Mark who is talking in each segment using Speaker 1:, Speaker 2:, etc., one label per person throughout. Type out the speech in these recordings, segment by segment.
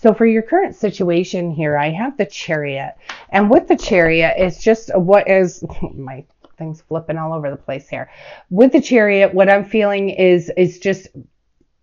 Speaker 1: So for your current situation here, I have the Chariot. And with the Chariot, it's just what is my thing's flipping all over the place here. With the Chariot, what I'm feeling is just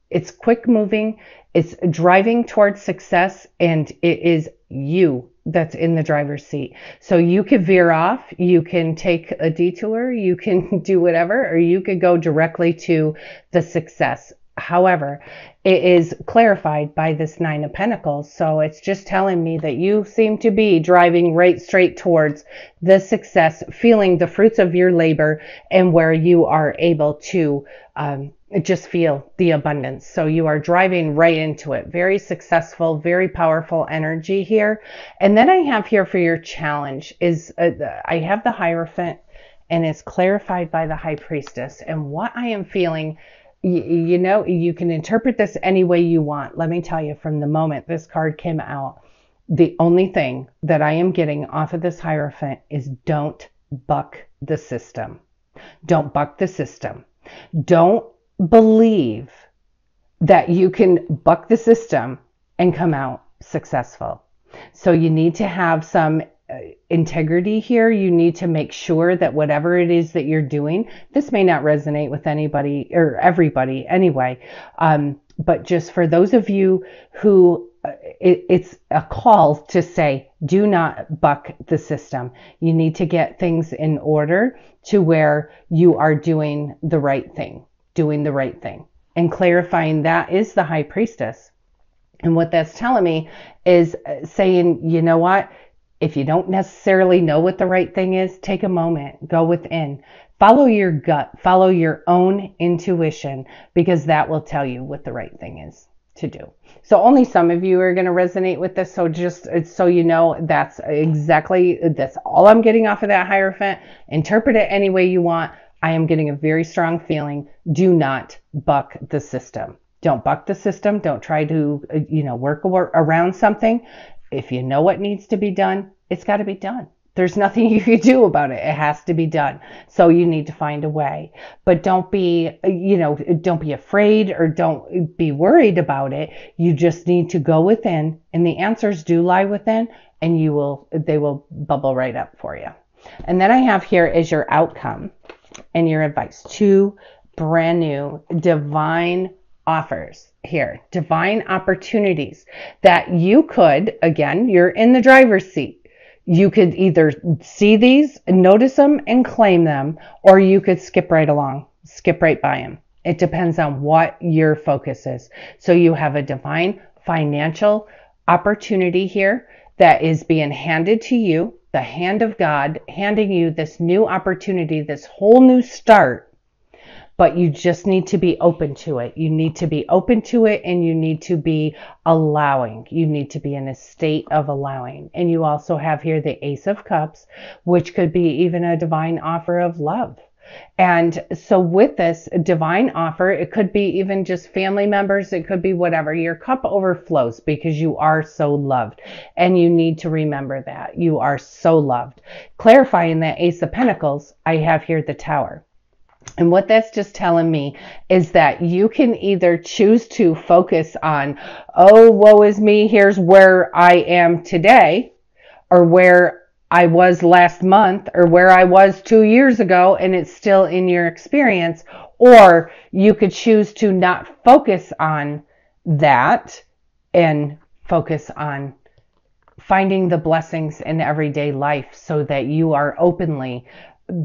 Speaker 1: it's quick moving, it's driving towards success, and it is you that's in the driver's seat. So you could veer off, you can take a detour, you can do whatever, or you could go directly to the success. However, it is clarified by this Nine of Pentacles. So it's just telling me that you seem to be driving right straight towards the success, feeling the fruits of your labor, and where you are able to just feel the abundance. So you are driving right into it. Very successful, very powerful energy here. And then I have here for your challenge is I have the Hierophant, and it's clarified by the High Priestess. And what I am feeling, you know, you can interpret this any way you want. Let me tell you, from the moment this card came out, the only thing that I am getting off of this Hierophant is don't buck the system. Don't buck the system. Don't believe that you can buck the system and come out successful. So you need to have some integrity here. You need to make sure that whatever it is that you're doing, this may not resonate with anybody or everybody anyway, but just for those of you who it's a call to say, do not buck the system. You need to get things in order to where you are doing the right thing, and clarifying that is the High Priestess. And what that's telling me is saying, you know what? If you don't necessarily know what the right thing is, take a moment, go within, follow your gut, follow your own intuition, because that will tell you what the right thing is to do. So only some of you are going to resonate with this. So just so you know, that's all I'm getting off of that Hierophant. Interpret it any way you want. I am getting a very strong feeling. Do not buck the system. Don't buck the system. Don't try to, work around something. If you know what needs to be done, it's got to be done. There's nothing you can do about it. It has to be done. So you need to find a way. But don't be afraid or don't be worried about it. You just need to go within, and the answers do lie within, and they will bubble right up for you. And then I have here is your outcome and your advice. 2 brand new divine offers here, divine opportunities that you could, again, you're in the driver's seat. You could either see these, notice them, and claim them, or you could skip right along, skip right by them. It depends on what your focus is. So you have a divine financial opportunity here that is being handed to you, the hand of God handing you this new opportunity, this whole new start. But you just need to be open to it. You need to be open to it, and you need to be allowing. You need to be in a state of allowing. And you also have here the Ace of Cups, which could be even a divine offer of love. And so with this divine offer, it could be even just family members. It could be whatever. Your cup overflows because you are so loved. And you need to remember that. You are so loved. Clarifying that Ace of Pentacles, I have here the Tower. And what that's just telling me is that you can either choose to focus on, oh, woe is me, here's where I am today, or where I was last month, or where I was 2 years ago, and it's still in your experience. Or you could choose to not focus on that and focus on finding the blessings in everyday life so that you are openly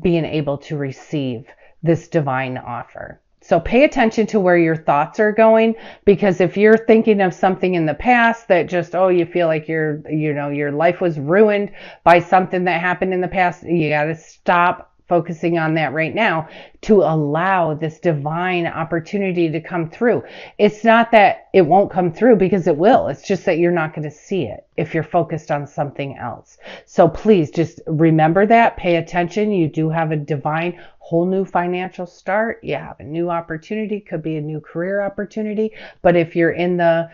Speaker 1: being able to receive this divine offer. So pay attention to where your thoughts are going, because if you're thinking of something in the past that just, you feel like your life was ruined by something that happened in the past, you got to stop focusing on that right now to allow this divine opportunity to come through. It's not that it won't come through, because it will. It's just that you're not going to see it if you're focused on something else. So please just remember that. Pay attention. You do have a divine whole new financial start. You have a new opportunity, could be a new career opportunity. But if you're in the,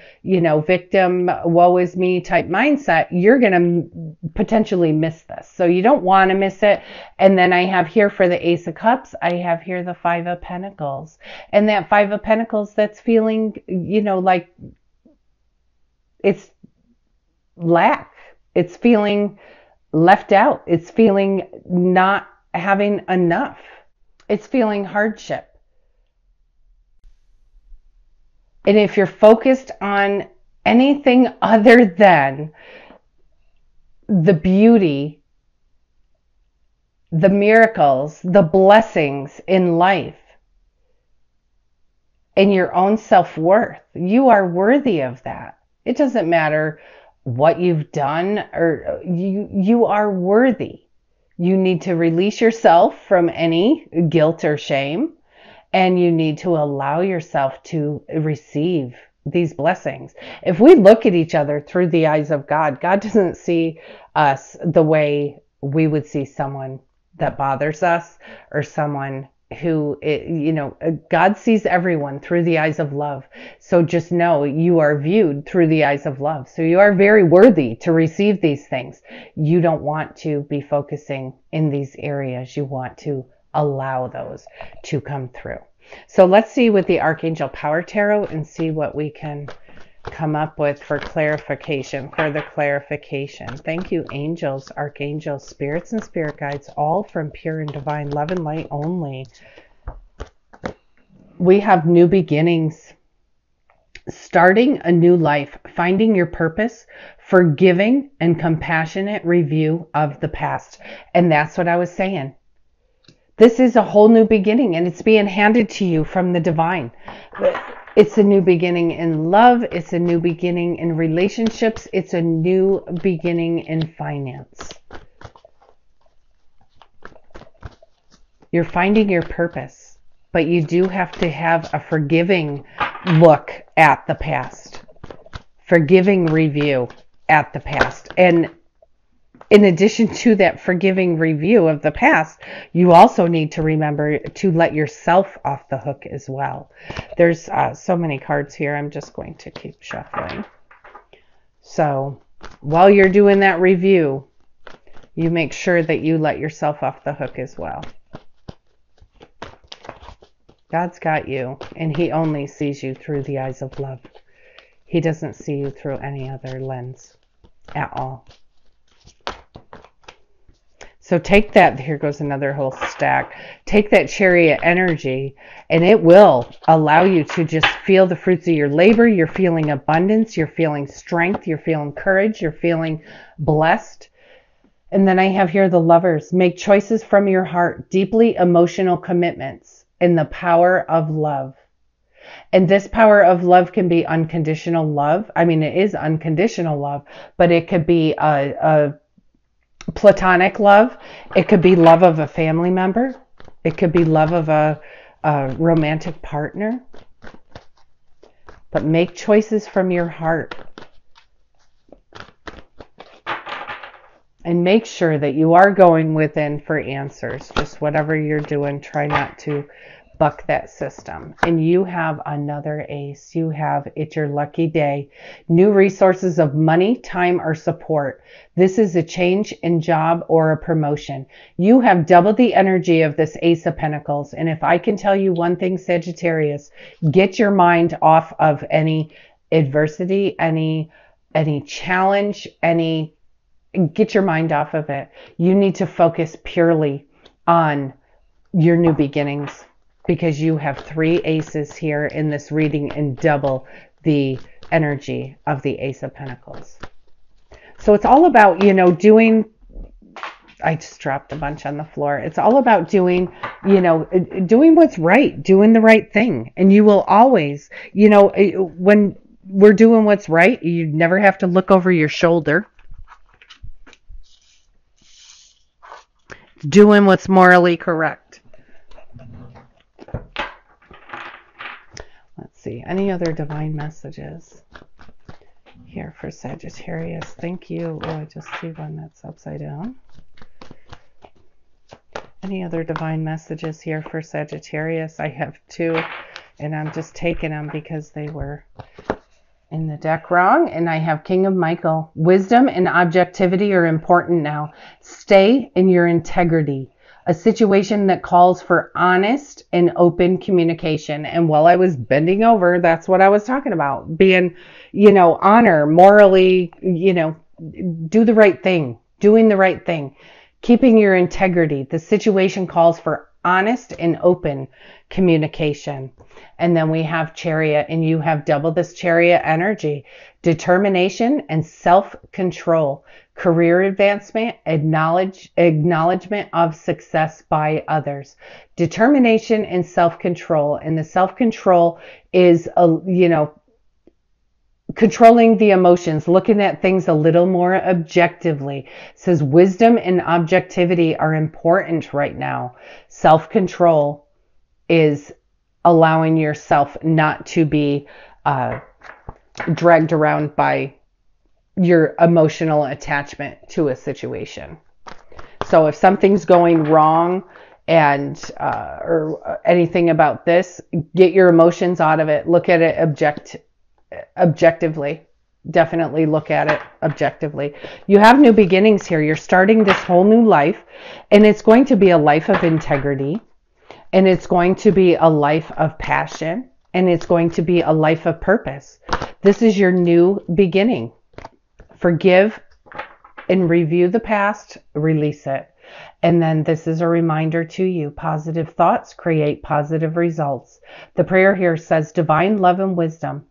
Speaker 1: victim, woe is me type mindset, you're going to potentially miss this. So you don't want to miss it. And then I have here for the Ace of Cups, I have here the 5 of Pentacles. And that 5 of Pentacles, that's feeling, like it's lack. It's feeling left out. It's feeling not having enough. It's feeling hardship. And if you're focused on anything other than the beauty, the miracles, the blessings in life, and your own self-worth, you are worthy of that. It doesn't matter what you've done, or you are worthy. You need to release yourself from any guilt or shame, and you need to allow yourself to receive these blessings. If we look at each other through the eyes of God, God doesn't see us the way we would see someone that bothers us, or someone who, God sees everyone through the eyes of love. So just know you are viewed through the eyes of love. So you are very worthy to receive these things. You don't want to be focusing in these areas. You want to allow those to come through. So let's see with the Archangel Power Tarot and see what we can come up with for clarification, further clarification. Thank you, angels, archangels, spirits, and spirit guides, all from pure and divine love and light only. We have new beginnings, starting a new life, finding your purpose, forgiving and compassionate review of the past. And that's what I was saying. This is a whole new beginning, and it's being handed to you from the divine. It's a new beginning in love. It's a new beginning in relationships. It's a new beginning in finance. You're finding your purpose, but you do have to have a forgiving look at the past, forgiving review at the past. And in addition to that forgiving review of the past, you also need to remember to let yourself off the hook as well. There's so many cards here. I'm just going to keep shuffling. So while you're doing that review, you make sure that you let yourself off the hook as well. God's got you, and he only sees you through the eyes of love. He doesn't see you through any other lens at all. So take that, here goes another whole stack. Take that Chariot energy, and it will allow you to just feel the fruits of your labor. You're feeling abundance, you're feeling strength, you're feeling courage, you're feeling blessed. And then I have here the Lovers. Make choices from your heart, deeply emotional commitments in the power of love. And this power of love can be unconditional love. I mean, it is unconditional love, but it could be a platonic love. It could be love of a family member. It could be love of a romantic partner. But make choices from your heart. And make sure that you are going within for answers. Just whatever you're doing, try not to buck that system. And you have another ace. You have, it's your lucky day. New resources of money, time, or support. This is a change in job or a promotion. You have double the energy of this Ace of Pentacles. And if I can tell you one thing, Sagittarius, get your mind off of any adversity, any challenge, get your mind off of it. You need to focus purely on your new beginnings, because you have 3 aces here in this reading and double the energy of the Ace of Pentacles. So it's all about, doing, I just dropped a bunch on the floor. It's all about doing what's right, doing the right thing. And you will always, when we're doing what's right, you never have to look over your shoulder. Doing what's morally correct. Let's see. Any other divine messages here for Sagittarius? Thank you. Oh, I just see one that's upside down. Any other divine messages here for Sagittarius? I have 2, and I'm just taking them because they were in the deck wrong. And I have King of Michael. Wisdom and objectivity are important now. Stay in your integrity. A situation that calls for honest and open communication. And while I was bending over, that's what I was talking about. Being, honor, morally, do the right thing, doing the right thing, keeping your integrity. The situation calls for honest and open communication. And then we have Chariot, and you have double this Chariot energy: determination and self-control, career advancement, acknowledgement of success by others. Determination and self-control. And the self-control is, controlling the emotions, looking at things a little more objectively. It says wisdom and objectivity are important right now. Self-control is allowing yourself not to be dragged around by your emotional attachment to a situation. So if something's going wrong and or anything about this, get your emotions out of it. Look at it objectively. Definitely look at it objectively. You have new beginnings here. You're starting this whole new life, and it's going to be a life of integrity, and it's going to be a life of passion, and it's going to be a life of purpose. This is your new beginning. Forgive and review the past, release it. And then this is a reminder to you: positive thoughts create positive results. The prayer here says, divine love and wisdom,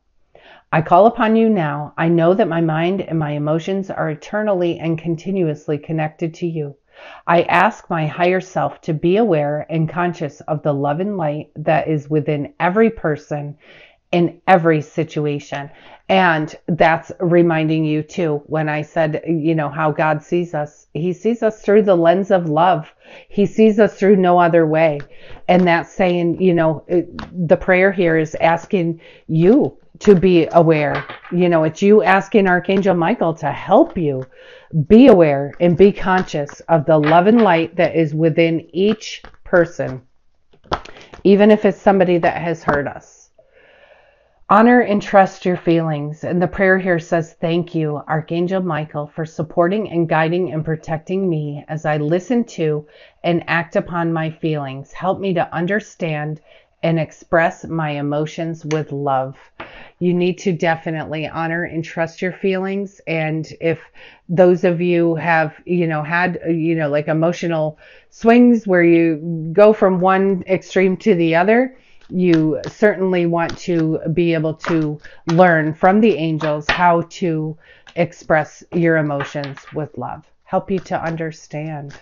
Speaker 1: I call upon you now. I know that my mind and my emotions are eternally and continuously connected to you. I ask my higher self to be aware and conscious of the love and light that is within every person in every situation. And that's reminding you too, when I said, how God sees us. He sees us through the lens of love. He sees us through no other way. And that's saying, the prayer here is asking you to be aware. It's you asking Archangel Michael to help you be aware and be conscious of the love and light that is within each person, even if it's somebody that has hurt us. Honor and trust your feelings. And the prayer here says, thank you, Archangel Michael, for supporting and guiding and protecting me as I listen to and act upon my feelings. Help me to understand and express my emotions with love. You need to definitely honor and trust your feelings. And if those of you have, had, like emotional swings where you go from one extreme to the other, you certainly want to be able to learn from the angels how to express your emotions with love. Help you to understand.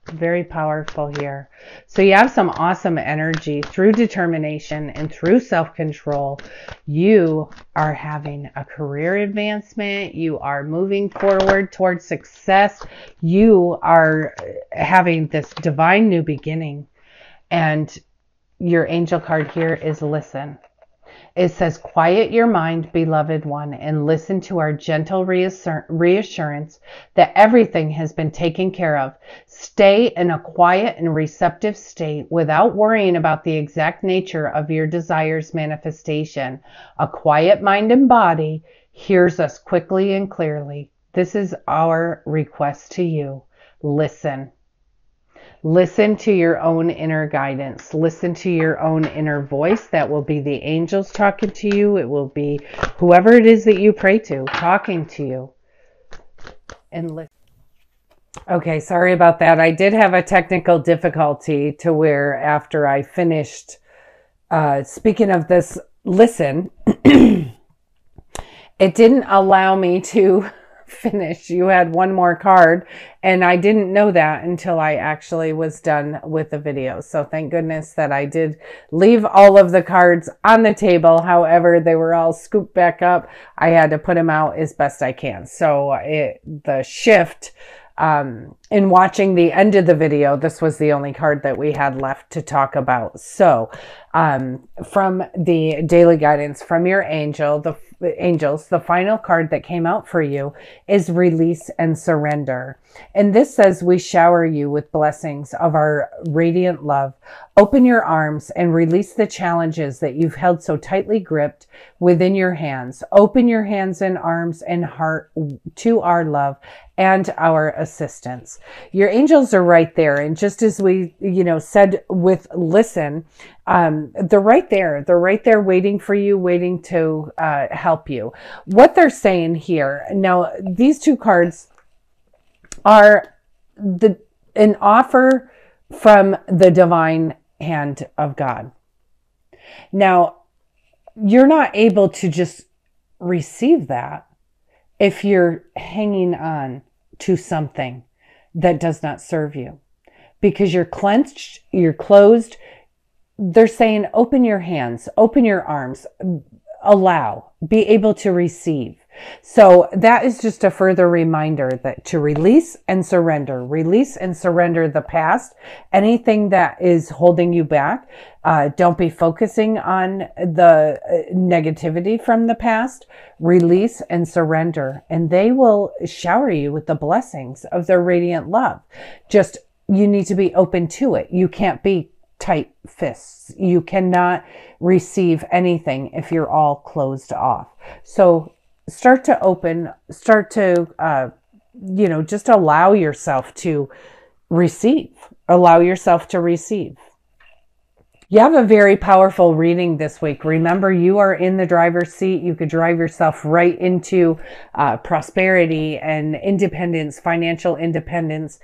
Speaker 1: Very powerful here. So you have some awesome energy through determination and through self-control. You are having a career advancement. You are moving forward towards success. You are having this divine new beginning. And your angel card here is listen. It says, quiet your mind, beloved one, and listen to our gentle reassurance that everything has been taken care of. Stay in a quiet and receptive state without worrying about the exact nature of your desire's manifestation. A quiet mind and body hears us quickly and clearly. This is our request to you. Listen. Listen to your own inner guidance. Listen to your own inner voice. That will be the angels talking to you. It will be whoever it is that you pray to talking to you. And listen. Okay, sorry about that. I did have a technical difficulty to where after I finished speaking of this listen, it didn't allow me to finish. You had one more card, and I didn't know that until I actually was done with the video. So thank goodness that I did leave all of the cards on the table. However, they were all scooped back up. I had to put them out as best I can. So the shift in watching the end of the video, this was the only card that we had left to talk about. So from the daily guidance from your angels, the final card that came out for you is release and surrender. And this says, we shower you with blessings of our radiant love. Open your arms and release the challenges that you've held so tightly gripped within your hands. Open your hands and arms and heart to our love and our assistance. yes, your angels are right there. And just as we, said with listen, they're right there. They're right there waiting for you, waiting to help you. What they're saying here. Now, these two cards are an offer from the divine hand of God. Now, you're not able to just receive that if you're hanging on to something that does not serve you, because you're clenched, you're closed. They're saying, open your hands, open your arms, be able to receive. So that is just a further reminder that to release and surrender the past, anything that is holding you back. Don't be focusing on the negativity from the past. Release and surrender, and they will shower you with the blessings of their radiant love. Just, you need to be open to it. You can't be tight fists. You cannot receive anything if you're all closed off. So start to open, just allow yourself to receive. Allow yourself to receive. You have a very powerful reading this week. Remember, you are in the driver's seat. You could drive yourself right into prosperity and independence, financial independence.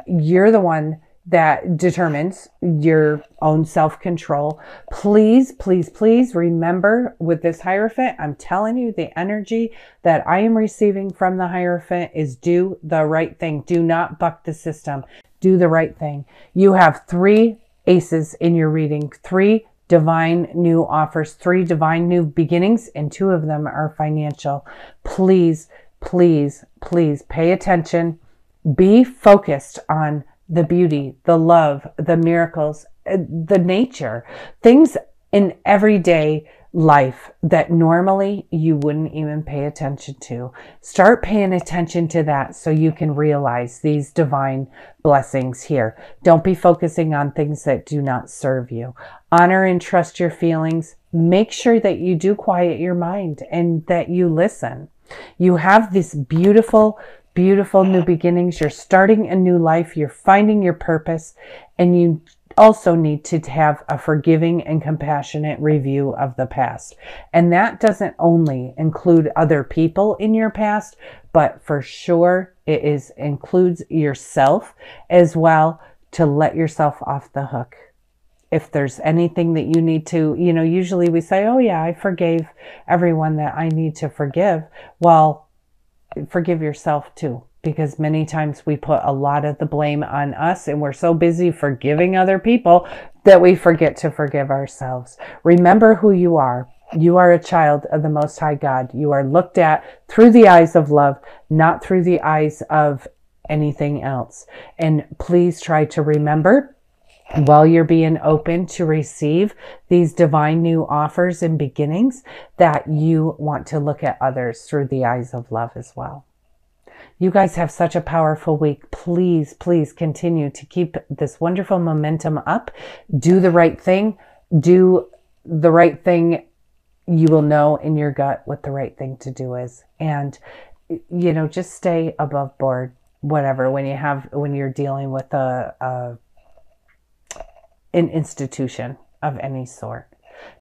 Speaker 1: You're the one that determines your own self-control. Please, please, please remember with this Hierophant, I'm telling you, the energy that I am receiving from the Hierophant is do the right thing. Do not buck the system. Do the right thing. You have 3 aces in your reading, 3 divine new offers, 3 divine new beginnings, and 2 of them are financial. Please, please, please pay attention. Be focused on the beauty, the love, the miracles, the nature, things in everyday life that normally you wouldn't even pay attention to. Start paying attention to that so you can realize these divine blessings here. Don't be focusing on things that do not serve you. Honor and trust your feelings. Make sure that you do quiet your mind and that you listen. You have this beautiful new beginnings. You're starting a new life. You're finding your purpose, and you also need to have a forgiving and compassionate review of the past. And that doesn't only include other people in your past, but for sure it includes yourself as well, to let yourself off the hook. If there's anything that you need to, usually we say, oh yeah, I forgave everyone that I need to forgive. Well, forgive yourself too, because many times we put a lot of the blame on us, and we're so busy forgiving other people that we forget to forgive ourselves. Remember who you are. You are a child of the Most High God. You are looked at through the eyes of love, not through the eyes of anything else. And please try to remember, while you're being open to receive these divine new offers and beginnings, that you want to look at others through the eyes of love as well. You guys have such a powerful week. Please, please continue to keep this wonderful momentum up. Do the right thing. Do the right thing. You will know in your gut what the right thing to do is. And, just stay above board, whatever, when you're dealing with an institution of any sort.